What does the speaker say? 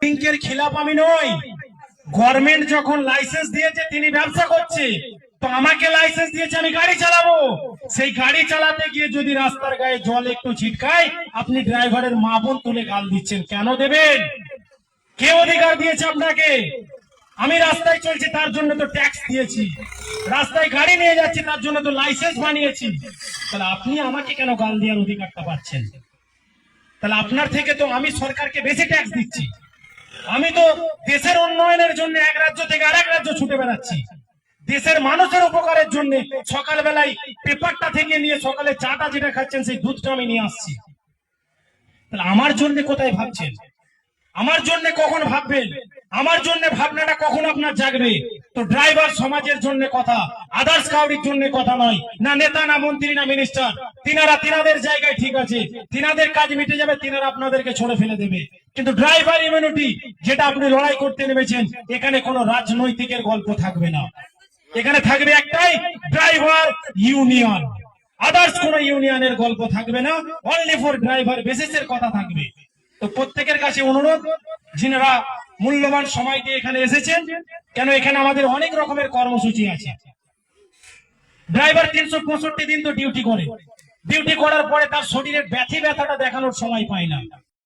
লিঙ্কের খিলাফ আমি নই। গভর্নমেন্ট যখন লাইসেন্স দিয়েছে তিনি ব্যবসা করছে, তো আমাকে লাইসেন্স দিয়েছে আমি গাড়ি চালাবো। সেই গাড়ি চালাতে গিয়ে যদি রাস্তার গায়ে জল একটু ছিটকায়, আপনি ড্রাইভারের মা বোন তুলে গাল দিচ্ছেন। কেন দেবেন? কে অধিকার দিয়েছে আপনাকে? আমি রাস্তায় চলছি তার জন্য তো ট্যাক্স দিয়েছি, রাস্তায় গাড়ি নিয়ে যাচ্ছি তার জন্য তো লাইসেন্স বানিয়েছি। তাহলে আপনি আমাকে কেন গাল দেওয়ার অধিকারটা পাচ্ছেন? তাহলে আপনার থেকে তো আমি সরকারকে বেশি ট্যাক্স দিচ্ছি। আমি তো দেশের উন্নয়নের জন্য এক রাজ্য থেকে আরেক রাজ্য ছুটে বেড়াচ্ছি, দেশের মানুষের উপকারের জন্য সকালবেলায় পেপারটা থেকে নিয়ে সকালে চাটা যেটা খাচ্ছেন সেই দুধটা আমি নিয়ে আসছি। তাহলে আমার জন্য কোথায় ভাবছেন? আমার জন্য কখন ভাববেন? আমার জন্য ভাবনাটা কখন আপনার জাগবে? তো ড্রাইভার সমাজের জন্য কথা, আদার্স কাউরির জন্য কথা নয়। না নেতা, না মন্ত্রী, না মিনিস্টার। তিনারা তিনাদের জায়গায় ঠিক আছে, তিনাদের কাজ মিটে যাবে, তিনারা আপনাদেরকে ছড়ে ফেলে দেবে। কিন্তু ড্রাইভার ইমিউনিটি যেটা আপনি লড়াই করতে নেমেছেন, এখানে কোনো রাজনৈতিকের গল্প থাকবে না। এখানে থাকবে একটাই, ড্রাইভার ইউনিয়ন। আদার্স কোন ইউনিয়নের গল্প থাকবে না। অনলি ফর ড্রাইভার বেসিসের কথা থাকবে। তো প্রত্যেকের কাছে অনুরোধ, যিনারা মূল্যবান সময় দিয়ে এখানে এসেছেন, কেন এখানে আমাদের অনেক রকমের কর্মসূচি আছে। ড্রাইভার 365 দিন তো ডিউটি করে, ডিউটি করার পরে তার শরীরের ব্যথাটা দেখানোর সময় পায় না।